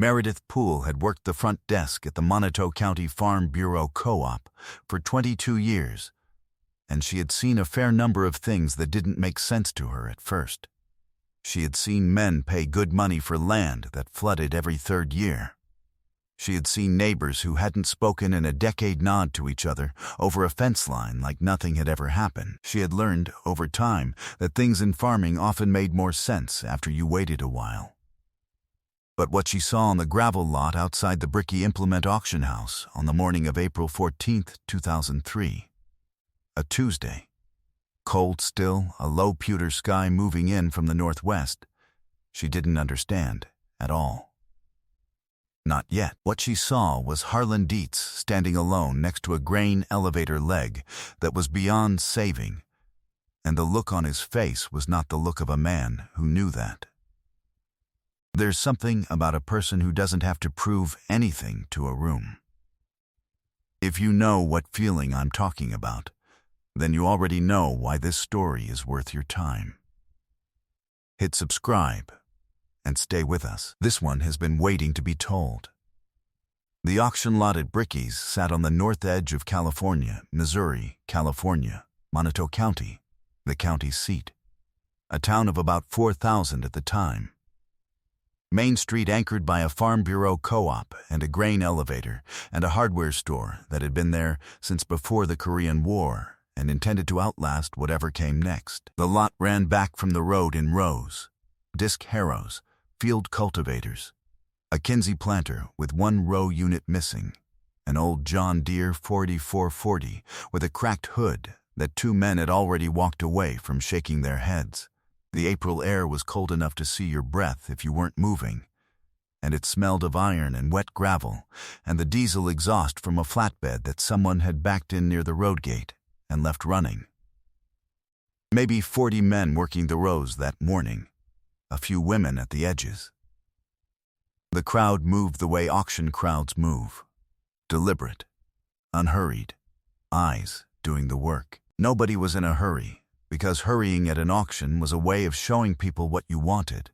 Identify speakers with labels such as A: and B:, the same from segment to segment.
A: Meredith Poole had worked the front desk at the Moniteau County Farm Bureau Co-op for 22 years, and she had seen a fair number of things that didn't make sense to her at first. She had seen men pay good money for land that flooded every third year. She had seen neighbors who hadn't spoken in a decade nod to each other over a fence line like nothing had ever happened. She had learned, over time, that things in farming often made more sense after you waited a while. But what she saw on the gravel lot outside the Bricky Implement Auction House on the morning of April 14, 2003, a Tuesday, cold still, a low pewter sky moving in from the northwest, she didn't understand at all. Not yet. What she saw was Harlan Dietz standing alone next to a grain elevator leg that was beyond saving, and the look on his face was not the look of a man who knew that. There's something about a person who doesn't have to prove anything to a room. If you know what feeling I'm talking about, then you already know why this story is worth your time. Hit subscribe and stay with us. This one has been waiting to be told. The auction lot at Bricky's sat on the north edge of California, Missouri, California, Moniteau County, the county seat, a town of about 4,000 at the time. Main Street anchored by a Farm Bureau Co-op and a grain elevator and a hardware store that had been there since before the Korean War and intended to outlast whatever came next. The lot ran back from the road in rows, disc harrows, field cultivators, a Kinsey planter with one row unit missing, an old John Deere 4440 with a cracked hood that two men had already walked away from shaking their heads. The April air was cold enough to see your breath if you weren't moving, and it smelled of iron and wet gravel and the diesel exhaust from a flatbed that someone had backed in near the road gate and left running. Maybe 40 men working the rows that morning, a few women at the edges. The crowd moved the way auction crowds move, deliberate, unhurried, eyes doing the work. Nobody was in a hurry, because hurrying at an auction was a way of showing people what you wanted,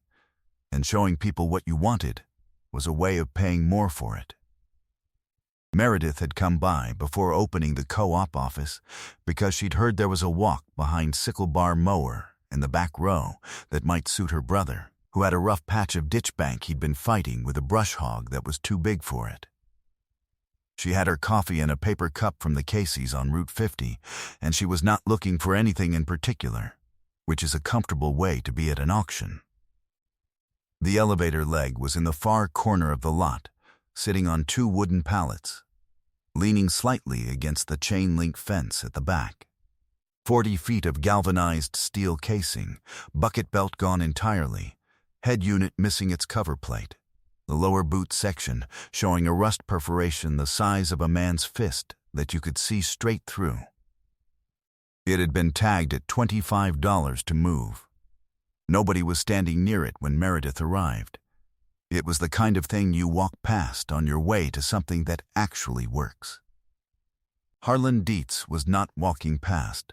A: and showing people what you wanted was a way of paying more for it. Meredith had come by before opening the co-op office because she'd heard there was a walk behind Sickle Bar Mower in the back row that might suit her brother, who had a rough patch of ditch bank he'd been fighting with a brush hog that was too big for it. She had her coffee in a paper cup from the Casey's on Route 50, and she was not looking for anything in particular, which is a comfortable way to be at an auction. The elevator leg was in the far corner of the lot, sitting on two wooden pallets, leaning slightly against the chain-link fence at the back. 40 feet of galvanized steel casing, bucket belt gone entirely, head unit missing its cover plate, the lower boot section showing a rust perforation the size of a man's fist that you could see straight through. It had been tagged at $25 to move. Nobody was standing near it when Meredith arrived. It was the kind of thing you walk past on your way to something that actually works. Harlan Dietz was not walking past.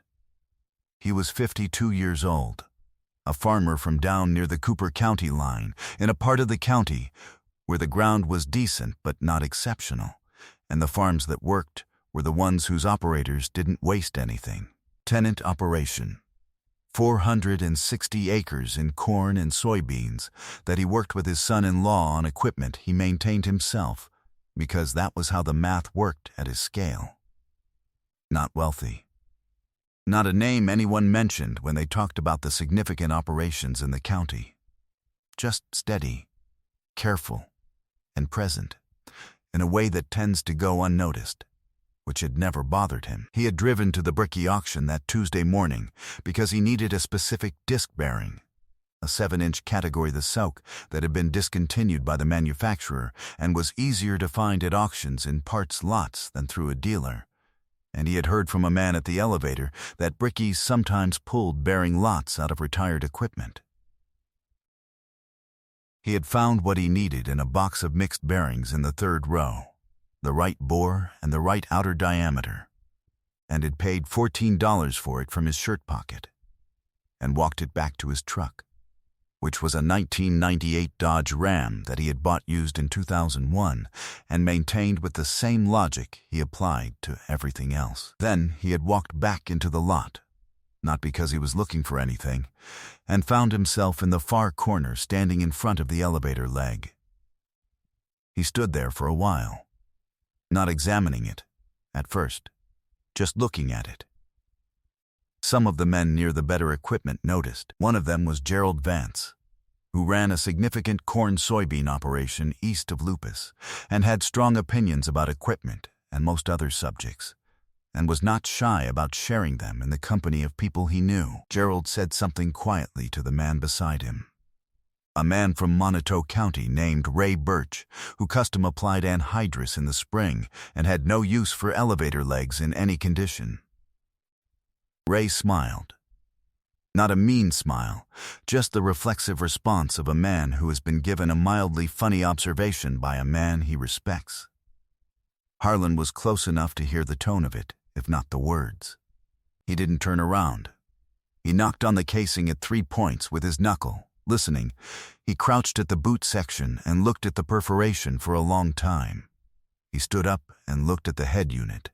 A: He was 52 years old, a farmer from down near the Cooper County line, in a part of the county where the ground was decent but not exceptional, and the farms that worked were the ones whose operators didn't waste anything. Tenant operation. 460 acres in corn and soybeans that he worked with his son-in-law on equipment he maintained himself, because that was how the math worked at his scale. Not wealthy. Not a name anyone mentioned when they talked about the significant operations in the county. Just steady, careful, and present, in a way that tends to go unnoticed, which had never bothered him. He had driven to the Bricky auction that Tuesday morning because he needed a specific disc bearing, a 7-inch Category the Soak that had been discontinued by the manufacturer and was easier to find at auctions in parts lots than through a dealer. And he had heard from a man at the elevator that Bricky's sometimes pulled bearing lots out of retired equipment. He had found what he needed in a box of mixed bearings in the third row, the right bore and the right outer diameter, and had paid $14 for it from his shirt pocket, and walked it back to his truck, which was a 1998 Dodge Ram that he had bought used in 2001 and maintained with the same logic he applied to everything else. Then he had walked back into the lot, not because he was looking for anything, and found himself in the far corner standing in front of the elevator leg. He stood there for a while, not examining it at first, just looking at it. Some of the men near the better equipment noticed. One of them was Gerald Vance, who ran a significant corn-soybean operation east of Lupus and had strong opinions about equipment and most other subjects, and was not shy about sharing them in the company of people he knew. Gerald said something quietly to the man beside him, a man from Monotone County named Ray Birch, who custom-applied anhydrous in the spring and had no use for elevator legs in any condition. Ray smiled. Not a mean smile, just the reflexive response of a man who has been given a mildly funny observation by a man he respects. Harlan was close enough to hear the tone of it, if not the words. He didn't turn around. He knocked on the casing at 3 points with his knuckle. Listening, he crouched at the boot section and looked at the perforation for a long time. He stood up and looked at the head unit.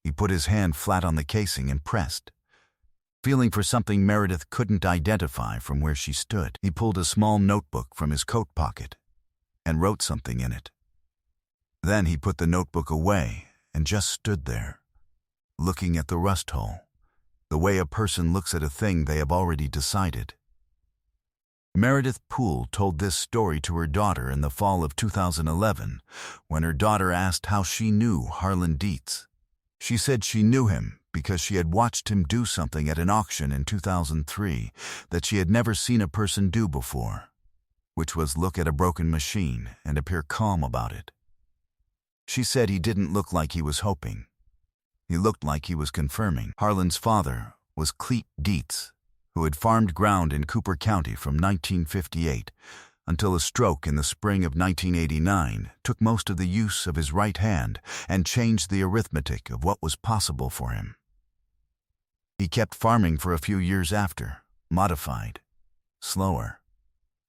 A: He put his hand flat on the casing and pressed, feeling for something Meredith couldn't identify from where she stood. He pulled a small notebook from his coat pocket and wrote something in it. Then he put the notebook away and just stood there, looking at the rust hole, the way a person looks at a thing they have already decided. Meredith Poole told this story to her daughter in the fall of 2011, when her daughter asked how she knew Harlan Dietz. She said she knew him because she had watched him do something at an auction in 2003 that she had never seen a person do before, which was look at a broken machine and appear calm about it. She said he didn't look like he was hoping. He looked like he was confirming. Harlan's father was Clete Dietz, who had farmed ground in Cooper County from 1958 until a stroke in the spring of 1989 took most of the use of his right hand and changed the arithmetic of what was possible for him. He kept farming for a few years after, modified, slower,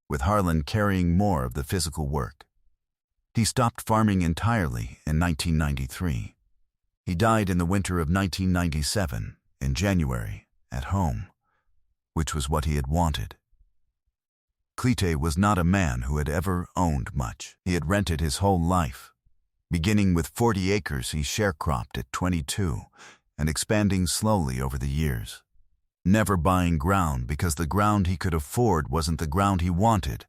A: with Harlan carrying more of the physical work. He stopped farming entirely in 1993. He died in the winter of 1997, in January, at home, which was what he had wanted. Clete was not a man who had ever owned much. He had rented his whole life, beginning with 40 acres he sharecropped at 22 and expanding slowly over the years, never buying ground because the ground he could afford wasn't the ground he wanted,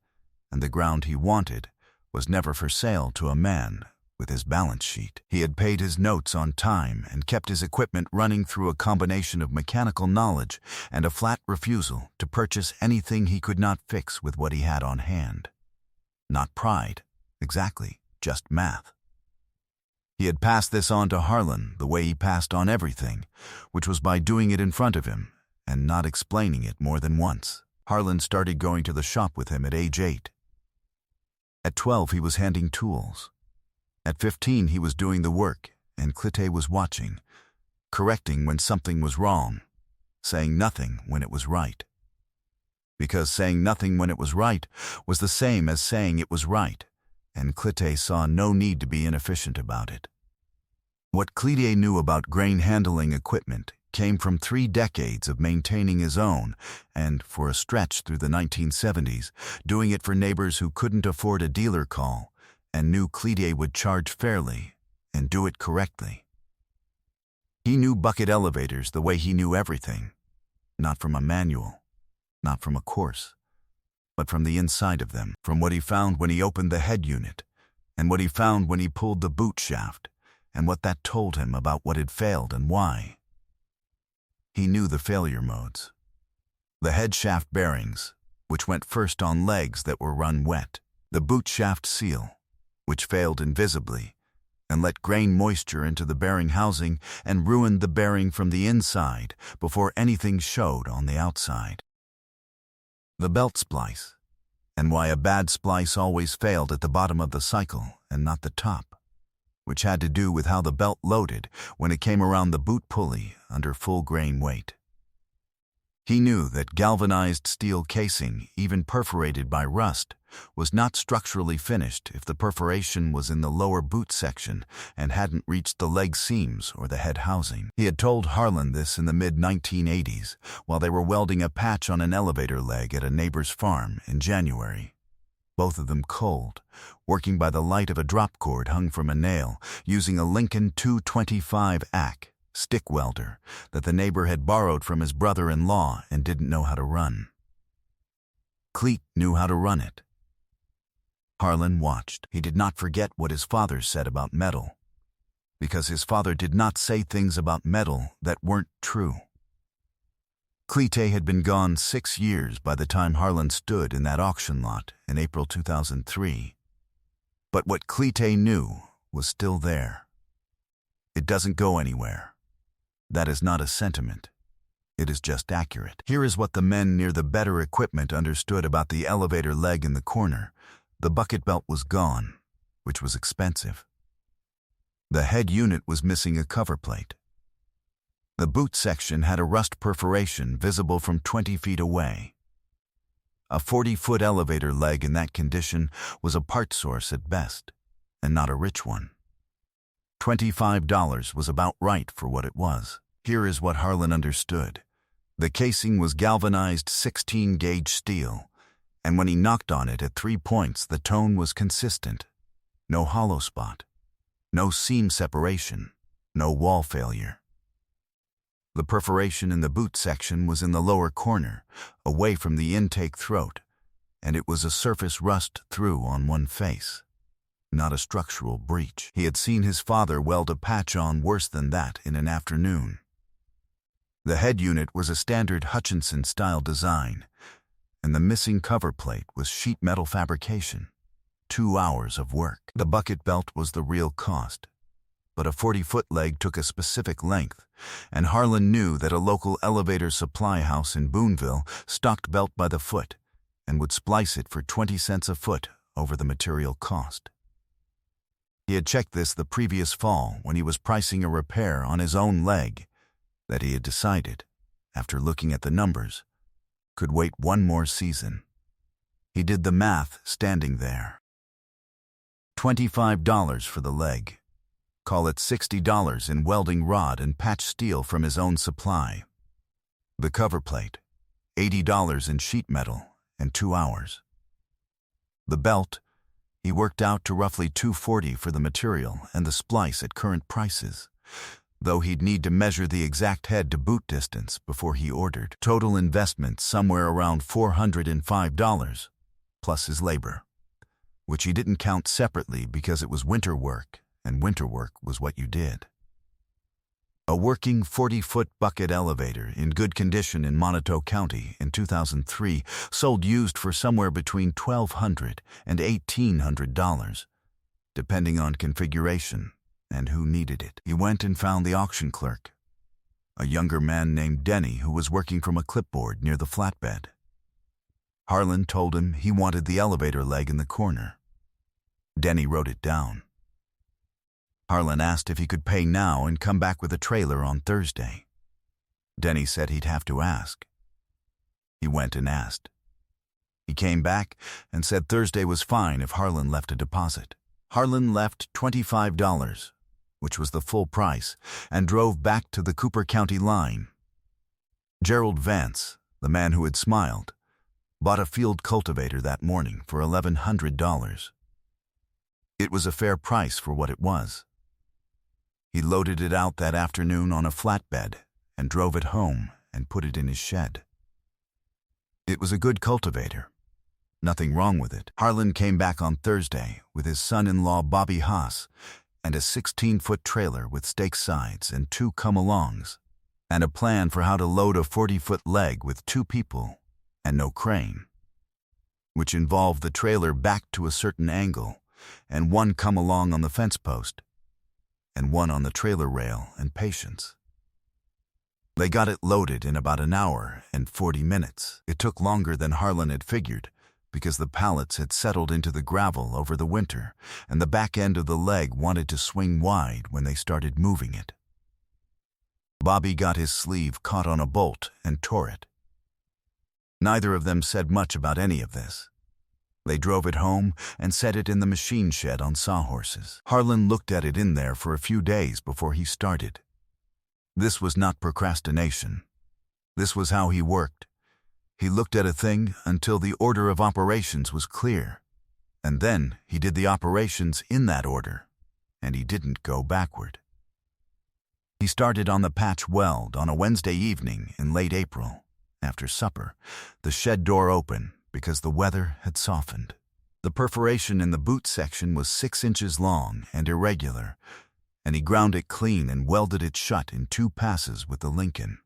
A: and the ground he wanted was never for sale to a man with his balance sheet. He had paid his notes on time and kept his equipment running through a combination of mechanical knowledge and a flat refusal to purchase anything he could not fix with what he had on hand. Not pride, exactly, just math. He had passed this on to Harlan the way he passed on everything, which was by doing it in front of him and not explaining it more than once. Harlan started going to the shop with him at age 8. At 12, he was handing tools. At 15, he was doing the work, and Clete was watching, correcting when something was wrong, saying nothing when it was right. Because saying nothing when it was right was the same as saying it was right, and Clete saw no need to be inefficient about it. What Clete knew about grain handling equipment came from 3 decades of maintaining his own and, for a stretch through the 1970s, doing it for neighbors who couldn't afford a dealer call and knew Clete would charge fairly and do it correctly. He knew bucket elevators the way he knew everything, not from a manual, not from a course, but from the inside of them, from what he found when he opened the head unit, and what he found when he pulled the boot shaft, and what that told him about what had failed and why. He knew the failure modes. The head shaft bearings, which went first on legs that were run wet. The boot shaft seal, which failed invisibly and let grain moisture into the bearing housing and ruined the bearing from the inside before anything showed on the outside. The belt splice, and why a bad splice always failed at the bottom of the cycle and not the top, which had to do with how the belt loaded when it came around the boot pulley under full grain weight. He knew that galvanized steel casing, even perforated by rust, was not structurally finished if the perforation was in the lower boot section and hadn't reached the leg seams or the head housing. He had told Harlan this in the mid-1980s while they were welding a patch on an elevator leg at a neighbor's farm in January. Both of them cold, working by the light of a drop cord hung from a nail, using a Lincoln 225 ACK stick welder that the neighbor had borrowed from his brother-in-law and didn't know how to run. Cleet knew how to run it. Harlan watched. He did not forget what his father said about metal, because his father did not say things about metal that weren't true. Cleet had been gone 6 years by the time Harlan stood in that auction lot in April 2003. But what Cleet knew was still there. It doesn't go anywhere. That is not a sentiment. It is just accurate. Here is what the men near the better equipment understood about the elevator leg in the corner. The bucket belt was gone, which was expensive. The head unit was missing a cover plate. The boot section had a rust perforation visible from 20 feet away. A 40-foot elevator leg in that condition was a part source at best, and not a rich one. $25 was about right for what it was. Here is what Harlan understood. The casing was galvanized 16-gauge steel, and when he knocked on it at 3 points, the tone was consistent. No hollow spot, no seam separation, no wall failure. The perforation in the boot section was in the lower corner, away from the intake throat, and it was a surface rust through on one face, not a structural breach. He had seen his father weld a patch on worse than that in an afternoon. The head unit was a standard Hutchinson-style design, and the missing cover plate was sheet metal fabrication. 2 hours of work. The bucket belt was the real cost, but a 40-foot leg took a specific length, and Harlan knew that a local elevator supply house in Boonville stocked belt by the foot and would splice it for 20 cents a foot over the material cost. He had checked this the previous fall when he was pricing a repair on his own leg that he had decided, after looking at the numbers, could wait 1 more season. He did the math standing there. $25 for the leg. Call it $60 in welding rod and patch steel from his own supply. The cover plate, $80 in sheet metal and 2 hours. The belt, he worked out to roughly $240 for the material and the splice at current prices, though he'd need to measure the exact head to boot distance before he ordered. Total investment somewhere around $405, plus his labor, which he didn't count separately because it was winter work, and winter work was what you did. A working 40-foot bucket elevator in good condition in Monotone County in 2003 sold used for somewhere between $1,200 and $1,800, depending on configuration and who needed it. He went and found the auction clerk, a younger man named Denny who was working from a clipboard near the flatbed. Harlan told him he wanted the elevator leg in the corner. Denny wrote it down. Harlan asked if he could pay now and come back with a trailer on Thursday. Denny said he'd have to ask. He went and asked. He came back and said Thursday was fine if Harlan left a deposit. Harlan left $25, which was the full price, and drove back to the Cooper County line. Gerald Vance, the man who had smiled, bought a field cultivator that morning for $1,100. It was a fair price for what it was. He loaded it out that afternoon on a flatbed and drove it home and put it in his shed. It was a good cultivator. Nothing wrong with it. Harlan came back on Thursday with his son-in-law Bobby Haas and a 16-foot trailer with stake sides and 2 come-alongs, and a plan for how to load a 40-foot leg with 2 people and no crane, which involved the trailer back to a certain angle and 1 come-along on the fence post and 1 on the trailer rail, and patience. They got it loaded in about an hour and 40 minutes. It took longer than Harlan had figured because the pallets had settled into the gravel over the winter and the back end of the leg wanted to swing wide when they started moving it. Bobby got his sleeve caught on a bolt and tore it. Neither of them said much about any of this. They drove it home and set it in the machine shed on sawhorses. Harlan looked at it in there for a few days before he started. This was not procrastination. This was how he worked. He looked at a thing until the order of operations was clear, and then he did the operations in that order, and he didn't go backward. He started on the patch weld on a Wednesday evening in late April. After supper, the shed door open because the weather had softened. The perforation in the boot section was 6 inches long and irregular, and he ground it clean and welded it shut in 2 passes with the Lincoln.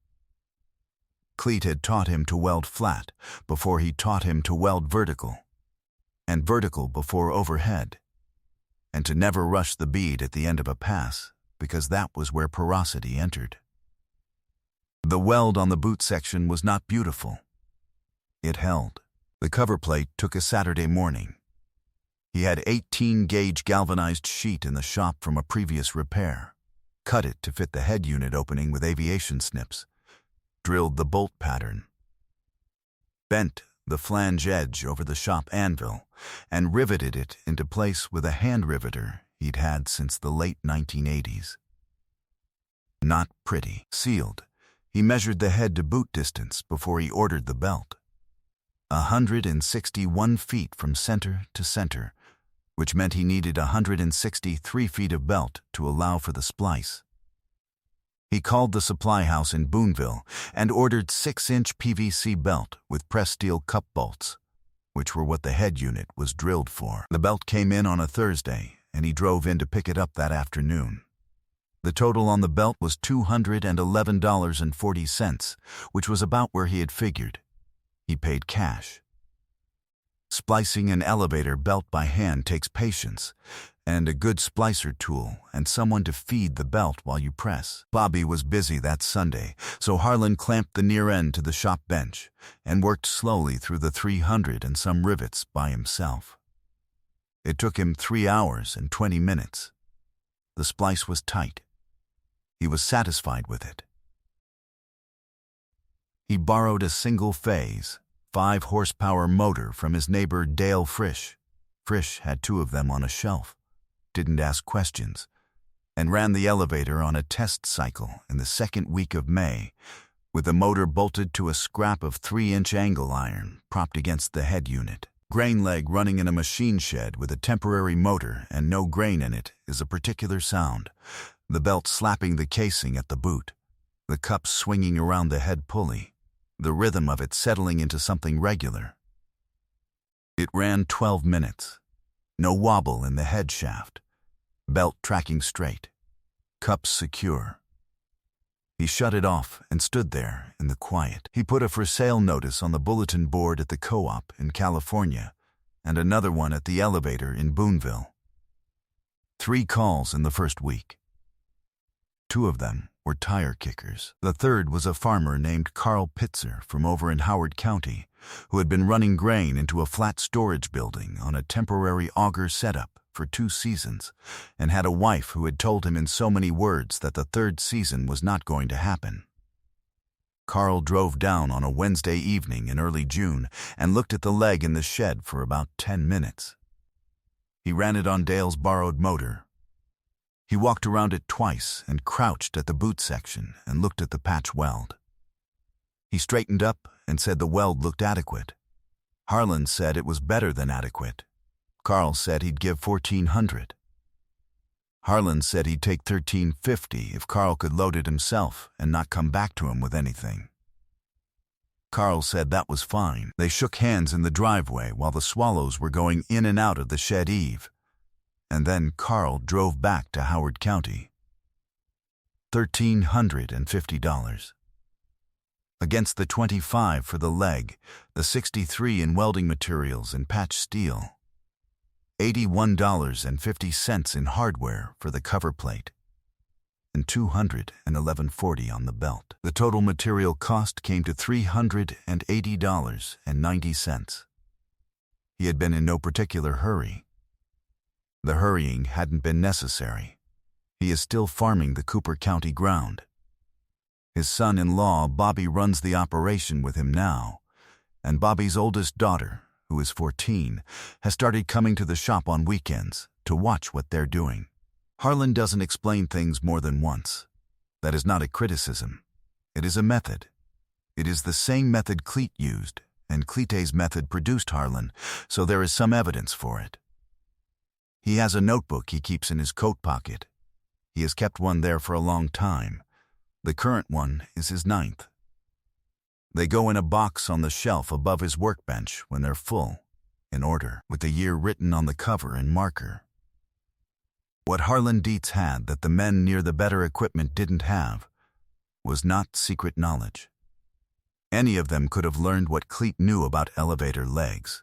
A: Cleet had taught him to weld flat before he taught him to weld vertical, and vertical before overhead, and to never rush the bead at the end of a pass because that was where porosity entered. The weld on the boot section was not beautiful. It held. The cover plate took a Saturday morning. He had 18-gauge galvanized sheet in the shop from a previous repair, cut it to fit the head unit opening with aviation snips, drilled the bolt pattern, bent the flange edge over the shop anvil, and riveted it into place with a hand riveter he'd had since the late 1980s. Not pretty. Sealed. He measured the head to boot distance before he ordered the belt. 161 feet from center to center, which meant he needed 163 feet of belt to allow for the splice. He called the supply house in Boonville and ordered 6-inch PVC belt with press steel cup bolts, which were what the head unit was drilled for. The belt came in on a Thursday, and he drove in to pick it up that afternoon. The total on the belt was $211.40, which was about where he had figured. He paid cash. Splicing an elevator belt by hand takes patience, and a good splicer tool and someone to feed the belt while you press. Bobby was busy that Sunday, so Harlan clamped the near end to the shop bench and worked slowly through the 300 and some rivets by himself. It took him 3 hours and 20 minutes. The splice was tight. He was satisfied with it. He borrowed a single-phase, 5-horsepower motor from his neighbor Dale Frisch. Frisch had 2 of them on a shelf, didn't ask questions, and ran the elevator on a test cycle in the 2nd week of May, with the motor bolted to a scrap of 3-inch angle iron propped against the head unit. Grain leg running in a machine shed with a temporary motor and no grain in it is a particular sound, the belt slapping the casing at the boot, the cup swinging around the head pulley, the rhythm of it settling into something regular. It ran 12 minutes. No wobble in the head shaft. Belt tracking straight. Cups secure. He shut it off and stood there in the quiet. He put a for sale notice on the bulletin board at the co-op in California and another one at the elevator in Boonville. 3 calls in the first week. 2 of them were tire kickers. The third was a farmer named Carl Pitzer from over in Howard County, who had been running grain into a flat storage building on a temporary auger setup for 2 seasons, and had a wife who had told him in so many words that the 3rd season was not going to happen. Carl drove down on a Wednesday evening in early June and looked at the leg in the shed for about 10 minutes. He ran it on Dale's borrowed motor. He walked around it twice and crouched at the boot section and looked at the patch weld. He straightened up and said the weld looked adequate. Harlan said it was better than adequate. Carl said he'd give $1,400. Harlan said he'd take $1,350 if Carl could load it himself and not come back to him with anything. Carl said that was fine. They shook hands in the driveway while the swallows were going in and out of the shed eave. And then Carl drove back to Howard County. $1,350. Against the $25 for the leg, the $63 in welding materials and patch steel, $81.50 in hardware for the cover plate, and $211.40 on the belt. The total material cost came to $380.90. He had been in no particular hurry. The hurrying hadn't been necessary. He is still farming the Cooper County ground. His son-in-law, Bobby, runs the operation with him now, and Bobby's oldest daughter, who is 14, has started coming to the shop on weekends to watch what they're doing. Harlan doesn't explain things more than once. That is not a criticism. It is a method. It is the same method Cleet used, and Cleet's method produced Harlan, so there is some evidence for it. He has a notebook he keeps in his coat pocket. He has kept one there for a long time. The current one is his 9th. They go in a box on the shelf above his workbench when they're full, in order, with the year written on the cover in marker. What Harlan Dietz had that the men near the better equipment didn't have was not secret knowledge. Any of them could have learned what Cleet knew about elevator legs.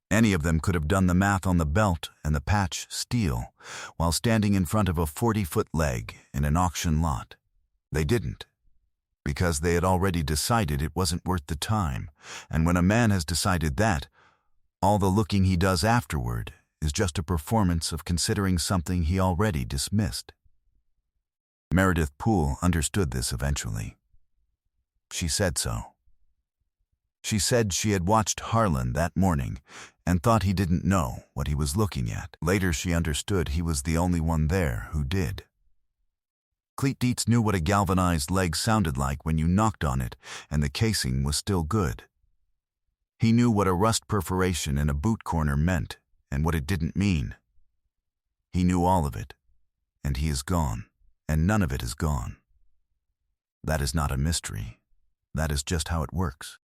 A: Any of them could have done the math on the belt and the patch steel while standing in front of a 40-foot leg in an auction lot. They didn't, because they had already decided it wasn't worth the time, and when a man has decided that, all the looking he does afterward is just a performance of considering something he already dismissed. Meredith Poole understood this eventually. She said so. She said she had watched Harlan that morning and thought he didn't know what he was looking at. Later she understood he was the only one there who did. Cleet Dietz knew what a galvanized leg sounded like when you knocked on it and the casing was still good. He knew what a rust perforation in a boot corner meant and what it didn't mean. He knew all of it, and he is gone, and none of it is gone. That is not a mystery. That is just how it works.